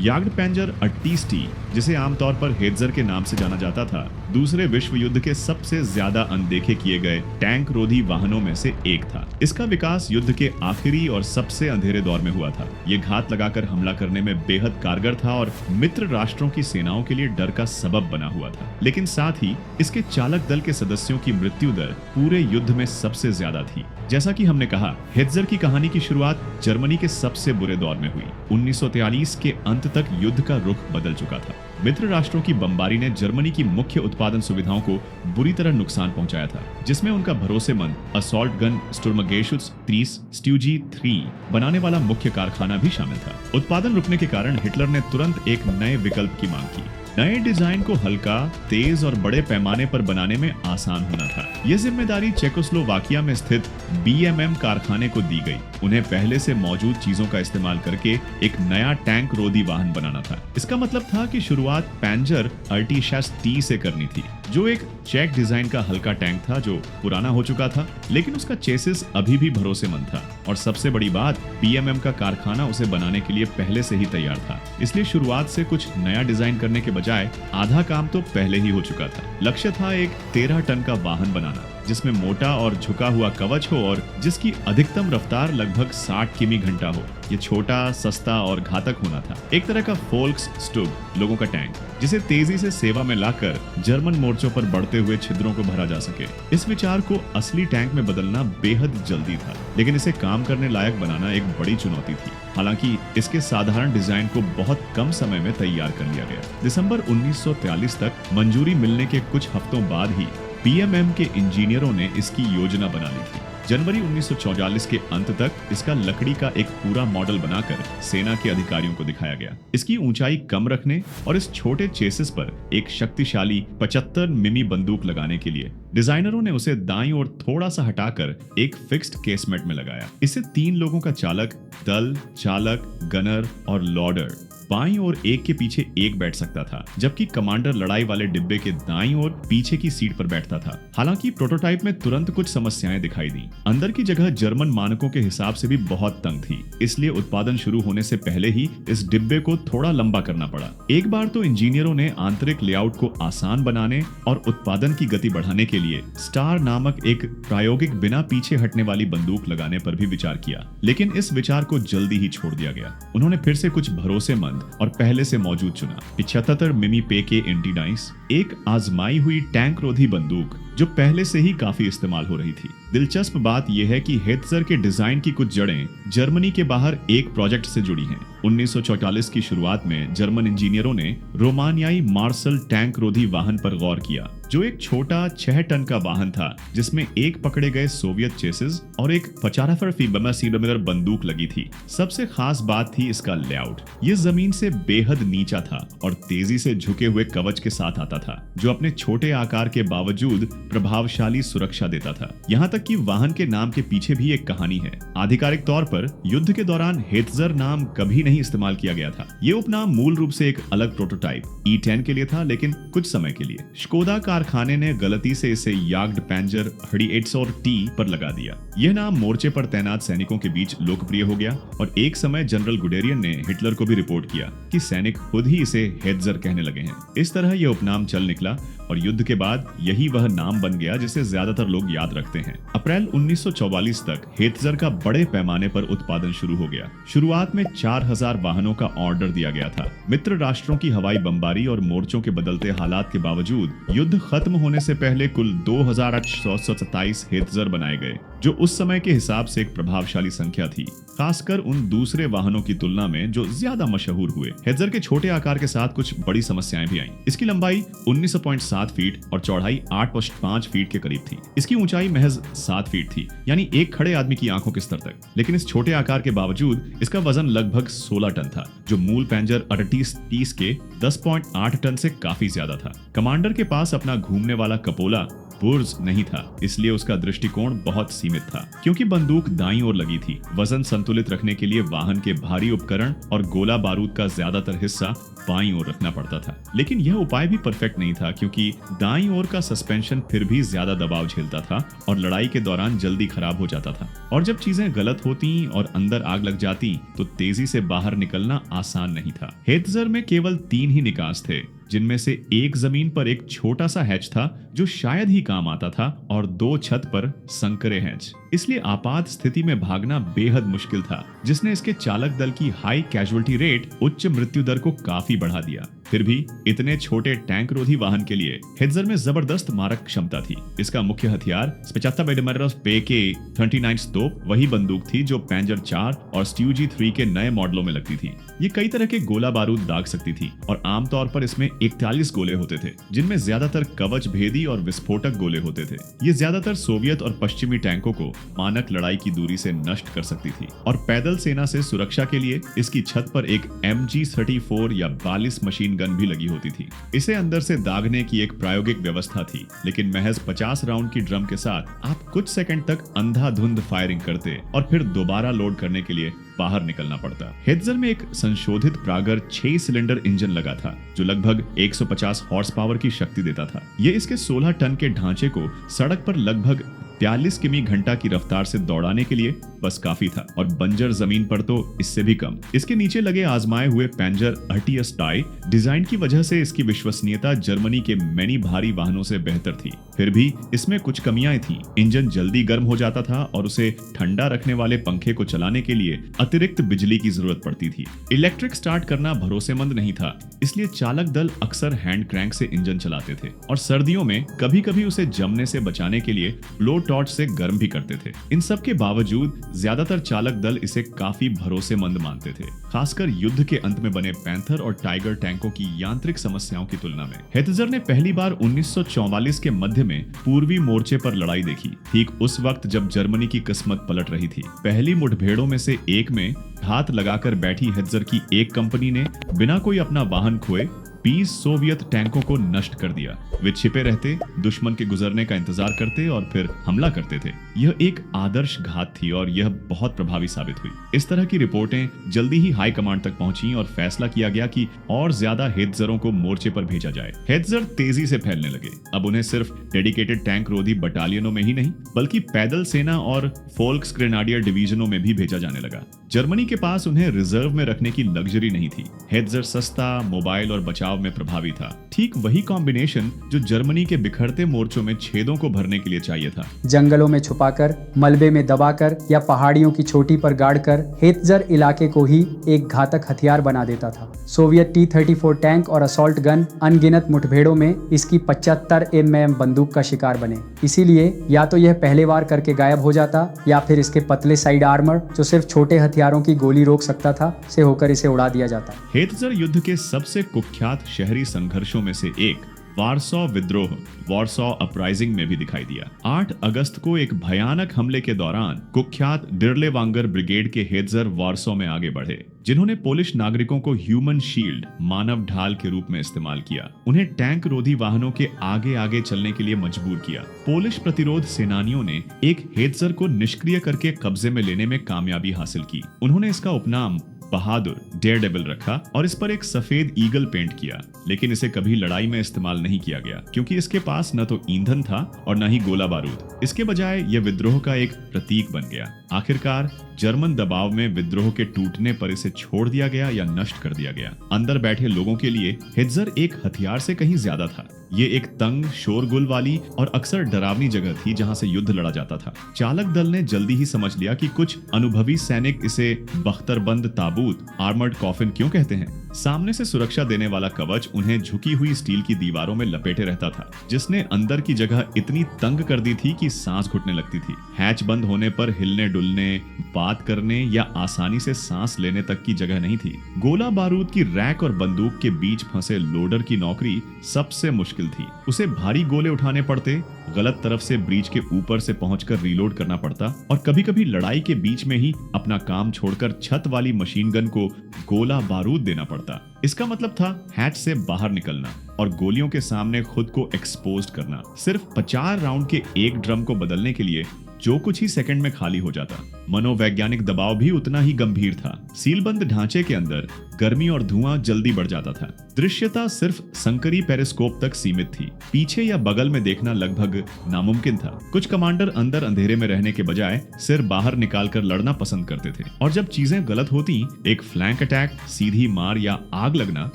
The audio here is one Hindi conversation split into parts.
याग्ड पैंजर 38T, जिसे आमतौर पर हेटजर के नाम से जाना जाता था, दूसरे विश्व युद्ध के सबसे ज्यादा अनदेखे किए गए टैंक रोधी वाहनों में से एक था। इसका विकास युद्ध के आखिरी और सबसे अंधेरे दौर में हुआ था। ये घात लगाकर हमला करने में बेहद कारगर था और मित्र राष्ट्रों की सेनाओं के लिए डर का सबब बना हुआ था। लेकिन साथ ही इसके चालक दल के सदस्यों की मृत्यु दर पूरे युद्ध में सबसे ज्यादा थी। जैसा कि हमने कहा, हेटजर की कहानी की शुरुआत जर्मनी के सबसे बुरे दौर में हुई। 1943 के अंत तक युद्ध का रुख बदल चुका था। मित्र राष्ट्रों की बमबारी ने जर्मनी की मुख्य उत्पादन सुविधाओं को बुरी तरह नुकसान पहुंचाया था, जिसमें उनका भरोसेमंद असॉल्ट गन स्टुर्मगेशुत्स 30 स्ट्यूजी 3 बनाने वाला मुख्य कारखाना भी शामिल था। उत्पादन रुकने के कारण हिटलर ने तुरंत एक नए विकल्प की मांग की। नए डिजाइन को हल्का, तेज और बड़े पैमाने पर बनाने में आसान होना था। यह जिम्मेदारी चेकोस्लोवाकिया में स्थित बीएमएम कारखाने को दी गई। उन्हें पहले से मौजूद चीजों का इस्तेमाल करके एक नया टैंक रोधी वाहन बनाना था। इसका मतलब था कि शुरुआत पैंजर 38T से करनी थी, जो एक चेक डिजाइन का हल्का टैंक था जो पुराना हो चुका था, लेकिन उसका चेसिस अभी भी भरोसेमंद था। और सबसे बड़ी बात, बीएमएम का कारखाना उसे बनाने के लिए पहले से ही तैयार था। इसलिए शुरुआत से कुछ नया डिजाइन करने के बजाय आधा काम तो पहले ही हो चुका था। लक्ष्य था एक 13 टन का वाहन बनाना, जिसमें मोटा और झुका हुआ कवच हो और जिसकी अधिकतम रफ्तार लगभग 60 किमी घंटा हो। ये छोटा, सस्ता और घातक होना था। एक तरह का फोल्क्स स्टुग, लोगों का टैंक, जिसे तेजी से सेवा में लाकर जर्मन मोर्चों पर बढ़ते हुए छिद्रों को भरा जा सके। इस विचार को असली टैंक में बदलना बेहद जल्दी था, लेकिन इसे काम करने लायक बनाना एक बड़ी चुनौती थी। हालांकि इसके साधारण डिजाइन को बहुत कम समय में तैयार कर लिया गया। दिसंबर 1943 तक मंजूरी मिलने के कुछ हफ्तों बाद ही बीएमएम के इंजीनियरों ने इसकी योजना बना ली थी। जनवरी 1944 के अंत तक इसका लकड़ी का एक पूरा मॉडल बनाकर सेना के अधिकारियों को दिखाया गया। इसकी ऊंचाई कम रखने और इस छोटे चेसिस पर एक शक्तिशाली 75 मिमी बंदूक लगाने के लिए डिजाइनरों ने उसे दाईं ओर थोड़ा सा हटाकर एक फिक्स्ड केसमेट में लगाया। इसे 3 लोगों का चालक दल, चालक, गनर और लॉडर बाईं ओर एक के पीछे एक बैठ सकता था, जबकि कमांडर लड़ाई वाले डिब्बे के दाईं ओर पीछे की सीट पर बैठता था। हालांकि प्रोटोटाइप में तुरंत कुछ समस्याएं दिखाई दी। अंदर की जगह जर्मन मानकों के हिसाब से भी बहुत तंग थी, इसलिए उत्पादन शुरू होने से पहले ही इस डिब्बे को थोड़ा लंबा करना पड़ा। एक बार तो इंजीनियरों ने आंतरिक लेआउट को आसान बनाने और उत्पादन की गति बढ़ाने के लिए स्टार नामक एक प्रायोगिक बिना पीछे हटने वाली बंदूक लगाने पर भी विचार किया, लेकिन इस विचार को जल्दी ही छोड़ दिया गया। उन्होंने फिर से कुछ भरोसेमंद और पहले से मौजूद चुना, 75 मिमी पे के एंटीडाइस, एक आजमाई हुई टैंक रोधी बंदूक जो पहले से ही काफी इस्तेमाल हो रही थी। दिलचस्प बात यह है कि हेटजर के डिजाइन की कुछ जड़ें जर्मनी के बाहर एक प्रोजेक्ट से जुड़ी हैं। 1944 की शुरुआत में जर्मन इंजीनियरों ने रोमानियाई मार्शल टैंक रोधी वाहन पर गौर किया, जो एक छोटा 6 टन का वाहन था, जिसमें एक पकड़े गए सोवियत चेसिस और एक 45 फीबीएम बंदूक लगी थी। सबसे खास बात थी इसका लेआउट। ये जमीन से बेहद नीचा था और तेजी से झुके हुए कवच के साथ आता था, जो अपने छोटे आकार के बावजूद प्रभावशाली सुरक्षा देता था। यहाँ तक कि वाहन के नाम के पीछे भी एक कहानी है। आधिकारिक तौर पर युद्ध के दौरान हेटजर नाम कभी नहीं इस्तेमाल किया गया था। ये उपनाम मूल रूप से एक अलग प्रोटोटाइप E10 के लिए था, लेकिन कुछ समय के लिए स्कोदा कारखाने ने गलती से इसे याग्ड पैंजर 38T पर लगा दिया। यह नाम मोर्चे पर तैनात सैनिकों के बीच लोकप्रिय हो गया और एक समय जनरल गुडेरियन ने हिटलर को भी रिपोर्ट किया कि सैनिक खुद ही इसे हेटजर कहने लगे हैं। इस तरह यह उपनाम चल निकला और युद्ध के बाद यही वह नाम बन गया जिसे ज्यादातर लोग याद रखते हैं। अप्रैल 1944 तक हेटजर का बड़े पैमाने पर उत्पादन शुरू हो गया। शुरुआत में 4000 वाहनों का ऑर्डर दिया गया था। मित्र राष्ट्रों की हवाई बमबारी और मोर्चों के बदलते हालात के बावजूद युद्ध खत्म होने से पहले कुल 2827 हेटजर बनाए गए, जो उस समय के हिसाब से एक प्रभावशाली संख्या थी, खासकर उन दूसरे वाहनों की तुलना में जो ज्यादा मशहूर हुए। हेटजर के छोटे आकार के साथ कुछ बड़ी समस्याएं भी आईं। इसकी लंबाई 19.7 फीट और चौड़ाई 8.5 फीट के करीब थी। इसकी ऊंचाई महज 7 फीट थी, यानी एक खड़े आदमी की आंखों के स्तर तक। लेकिन इस छोटे आकार के बावजूद इसका वजन लगभग 16 टन था, जो मूल पैंजर 38T के 10.8 टन से काफी ज्यादा था। कमांडर के पास अपना घूमने वाला कपोला बुर्ज नहीं था, इसलिए उसका दृष्टिकोण बहुत सीमित था। क्योंकि बंदूक दाईं ओर लगी थी, वजन संतुलित रखने के लिए वाहन के भारी उपकरण और गोला बारूद का ज्यादातर हिस्सा बाईं ओर रखना पड़ता था। लेकिन यह उपाय भी परफेक्ट नहीं था, क्योंकि दाईं ओर का सस्पेंशन फिर भी ज्यादा दबाव झेलता था और लड़ाई के दौरान जल्दी खराब हो जाता था। और जब चीजें गलत होती और अंदर आग लग जाती तो तेजी से बाहर निकलना आसान नहीं था। हेत्जर में केवल 3 ही निकास थे, जिनमें से एक जमीन पर एक छोटा सा हैच था जो शायद ही काम आता था, और 2 छत पर संकरे हैच। इसलिए आपात स्थिति में भागना बेहद मुश्किल था, जिसने इसके चालक दल की हाई कैजुअल्टी रेट, उच्च मृत्यु दर को काफी बढ़ा दिया। फिर भी इतने छोटे टैंक रोधी वाहन के लिए हेत्जर में जबरदस्त मारक क्षमता थी। इसका मुख्य हथियार 75 mm PK-39 तोप वही बंदूक थी जो पैंजर 4 और स्ट्यूजी 3 के नए मॉडलों में लगती थी। ये कई तरह के गोला बारूद दाग सकती थी और आमतौर पर इसमें 41 गोले होते थे, जिनमें ज्यादातर कवच भेदी और विस्फोटक गोले होते थे। ये ज्यादातर सोवियत और पश्चिमी टैंकों को मानक लड़ाई की दूरी से नष्ट कर सकती थी। और पैदल सेना से सुरक्षा के लिए इसकी छत पर एक MG-34 या 42 मशीन गन भी लगी होती थी। इसे अंदर से दागने की एक प्रायोगिक व्यवस्था थी, लेकिन महज 50 राउंड की ड्रम के साथ आप कुछ सेकंड तक अंधाधुंध फायरिंग करते और फिर दोबारा लोड करने के लिए बाहर निकलना पड़ता। हेत्जर में एक संशोधित प्रागर 6 सिलेंडर इंजन लगा था, जो लगभग 150 हॉर्स पावर की शक्ति देता था। ये इसके 16 टन के ढांचे को सड़क पर लगभग 43 किमी घंटा की रफ्तार से दौड़ाने के लिए बस काफी था, और बंजर जमीन पर तो इससे भी कम। इसके नीचे लगे आजमाए हुए पैंजर अर्टियस टाई डिजाइन की वजह से इसकी विश्वसनीयता जर्मनी के मैनी भारी वाहनों से बेहतर थी। फिर भी इसमें कुछ कमियां थीं। इंजन जल्दी गर्म हो जाता था और उसे ठंडा रखने वाले पंखे को चलाने के लिए अतिरिक्त बिजली की जरूरत पड़ती थी। इलेक्ट्रिक स्टार्ट करना भरोसेमंद नहीं था, इसलिए चालक दल अक्सर हैंड क्रैंक से इंजन चलाते थे, और सर्दियों में कभी कभी उसे जमने से बचाने के लिए ब्लो टॉर्च से गर्म भी करते थे। इन सब के बावजूद ज्यादातर चालक दल इसे काफी भरोसेमंद मानते थे, खासकर युद्ध के अंत में बने पैंथर और टाइगर टैंकों की यांत्रिक समस्याओं की तुलना में। हेत्जर ने पहली बार 1944 के मध्य में पूर्वी मोर्चे पर लड़ाई देखी, ठीक उस वक्त जब जर्मनी की किस्मत पलट रही थी। पहली मुठभेड़ों में से एक में घात लगाकर बैठी हेत्जर की एक कंपनी ने बिना कोई अपना वाहन खोए 20 सोवियत टैंकों को नष्ट कर दिया। वे छिपे रहते, दुश्मन के गुजरने का इंतजार करते और फिर हमला करते थे। यह एक आदर्श घात थी और यह बहुत प्रभावी साबित हुई। इस तरह की रिपोर्टें जल्दी ही हाई कमांड तक पहुंची और फैसला किया गया कि और ज्यादा हेत्जरों को मोर्चे पर भेजा जाए। हेत्जर तेजी से फैलने लगे। अब उन्हें सिर्फ डेडिकेटेड टैंक रोधी बटालियनों में ही नहीं, बल्कि पैदल सेना और फोल्क्स ग्रेनाडियर डिवीजनों में भी भेजा जाने लगा। जर्मनी के पास उन्हें रिजर्व में रखने की लग्जरी नहीं थी। हेत्जर सस्ता, मोबाइल और बचाव में प्रभावी था। ठीक वही कॉम्बिनेशन जो जर्मनी के बिखरते मोर्चों में छेदों को भरने के लिए चाहिए था। जंगलों में छुपाकर, मलबे में दबाकर या पहाड़ियों की चोटी पर गाड़कर हेत्जर इलाके को ही एक घातक हथियार बना देता था। सोवियत T-34 टैंक और असॉल्ट गन अनगिनत मुठभेड़ों में इसकी 75 mm बंदूक का शिकार बने। इसीलिए या तो यह पहले वार करके गायब हो जाता, या फिर इसके पतले साइड आर्मर, जो सिर्फ छोटे हथियारों की गोली रोक सकता था, से होकर इसे उड़ा दिया जाता। हेत्जर युद्ध के सबसे कुख्यात शहरी संघर्षों में से एक वारसॉ विद्रोह, वारसॉ अपराइजिंग में भी दिखाई दिया। 8 अगस्त को एक भयानक हमले के दौरान कुख्यात डिर्लेवांगर ब्रिगेड के हेत्जर वारसॉ में आगे बढ़े, जिन्होंने पोलिश नागरिकों को ह्यूमन शील्ड, मानव ढाल के रूप में इस्तेमाल किया। उन्हें टैंक रोधी वाहनों के आगे आगे चलने के लिए मजबूर किया। पोलिश प्रतिरोध सेनानियों ने एक हेत्जर को निष्क्रिय करके कब्जे में लेने में कामयाबी हासिल की। उन्होंने इसका उपनाम बहादुर, डेयरडेविल रखा और इस पर एक सफेद ईगल पेंट किया, लेकिन इसे कभी लड़ाई में इस्तेमाल नहीं किया गया, क्योंकि इसके पास न तो ईंधन था और न ही गोला बारूद। इसके बजाय यह विद्रोह का एक प्रतीक बन गया। आखिरकार जर्मन दबाव में विद्रोह के टूटने पर इसे छोड़ दिया गया या नष्ट कर दिया गया। अंदर बैठे लोगों के लिए हेत्जर एक हथियार से कहीं ज्यादा था। ये एक तंग, शोरगुल वाली और अक्सर डरावनी जगह थी जहां से युद्ध लड़ा जाता था। चालक दल ने जल्दी ही समझ लिया कि कुछ अनुभवी सैनिक इसे बख्तरबंद ताबूत, आर्मर्ड कॉफिन क्यों कहते हैं। सामने से सुरक्षा देने वाला कवच उन्हें झुकी हुई स्टील की दीवारों में लपेटे रहता था, जिसने अंदर की जगह इतनी तंग कर दी थी कि सांस घुटने लगती थी। हैच बंद होने पर हिलने डुलने, बात करने या आसानी से सांस लेने तक की जगह नहीं थी। गोला बारूद की रैक और बंदूक के बीच फंसे लोडर की नौकरी सबसे मुश्किल थी। उसे भारी गोले उठाने पड़ते, गलत तरफ से ब्रीच के ऊपर से पहुंचकर रीलोड करना पड़ता और कभी-कभी लड़ाई के बीच में ही अपना काम छोड़कर छत वाली मशीन गन को गोला बारूद देना पड़ता। इसका मतलब था हैच से बाहर निकलना और गोलियों के सामने खुद को एक्सपोज करना। सिर्फ 50 राउंड के एक ड्रम को बदलने के लिए जो कुछ ही सेकंड में खाली हो जाता। मनोवैज्ञानिक दबाव भी उतना ही गंभीर था। सीलबंद ढांचे के अंदर गर्मी और धुआं जल्दी बढ़ जाता था। दृश्यता सिर्फ संकरी पेरिस्कोप तक सीमित थी। पीछे या बगल में देखना लगभग नामुमकिन था। कुछ कमांडर अंदर अंधेरे में रहने के बजाय सिर बाहर निकालकर लड़ना पसंद करते थे और जब चीजें गलत होती, एक फ्लैंक अटैक, सीधी मार या आग लगना,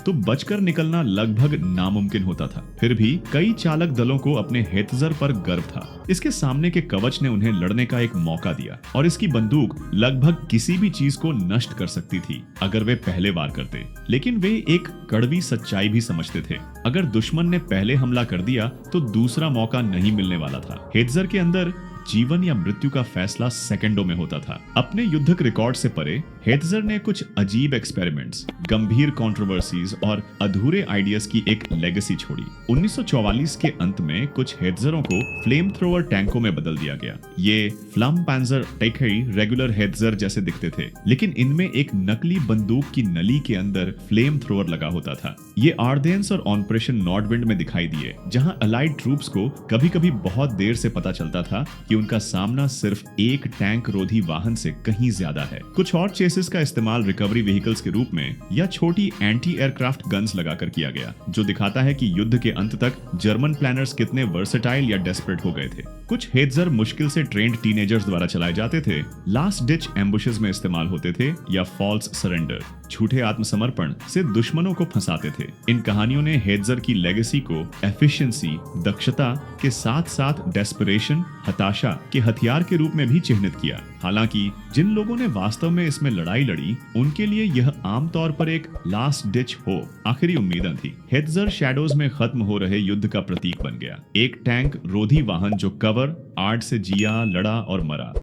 तो बचकर निकलना लगभग नामुमकिन होता था। फिर भी कई चालक दलों को अपने हेतजर पर गर्व था। इसके सामने के कवच ने उन्हें लड़ने का एक मौका दिया और इसकी बंदूक लगभग किसी भी चीज को नष्ट कर सकती थी अगर वे पहले वार करते। लेकिन वे एक कड़वी सच्चाई भी समझते थे, अगर दुश्मन ने पहले हमला कर दिया तो दूसरा मौका नहीं मिलने वाला था। हेतजर के अंदर जीवन या मृत्यु का फैसला सेकंडों में होता था। अपने युद्धक रिकॉर्ड से परे हेतजर ने कुछ अजीब एक्सपेरिमेंट्स, गंभीर कंट्रोवर्सीज और अधूरे आइडियाज की एक लेगेसी छोड़ी। 1944 के अंत में कुछ हेतजरों को फ्लेम थ्रोअर टैंकों में बदल दिया गया। ये फ्लम पैंजर टैंक रेगुलर हेतजर जैसे दिखते थे, लेकिन इनमें एक नकली बंदूक की नली के अंदर फ्लेम थ्रोअर लगा होता था। ये आर्डेंस और ऑपरेशन नॉर्डविंड में दिखाई दिए, जहां अलाइड ट्रूप्स को कभी-कभी बहुत देर से पता चलता था कि उनका सामना सिर्फ एक टैंक रोधी वाहन से कहीं ज्यादा है। कुछ और चेसिस का इस्तेमाल रिकवरी व्हीकल्स के रूप में या छोटी एंटी एयरक्राफ्ट गन्स लगाकर किया गया, जो दिखाता है कि युद्ध के अंत तक जर्मन प्लानर्स कितने वर्सेटाइल या डेस्परेट हो गए थे। कुछ हेतजर मुश्किल से ट्रेंड टीनेजर्स द्वारा चलाए जाते थे, लास्ट डिच एम्बुशेस में इस्तेमाल होते थे या फॉल्स सरेंडर, झूठे आत्मसमर्पण से दुश्मनों को फंसाते थे। इन कहानियों ने हेतजर की लेगेसी को एफिशिएंसी, दक्षता के साथ साथ डेस्परेशन, हताशा के हथियार के रूप में भी चिन्हित किया। हालांकि जिन लोगों ने वास्तव में इसमें लड़ाई लड़ी, उनके लिए यह आमतौर पर एक लास्ट डिच होप, आखिरी उम्मीदें थी। हेतजर शैडोज में खत्म हो रहे युद्ध का प्रतीक बन गया, एक टैंक रोधी वाहन जो कवर आर्ट से जिया, लड़ा और मरा।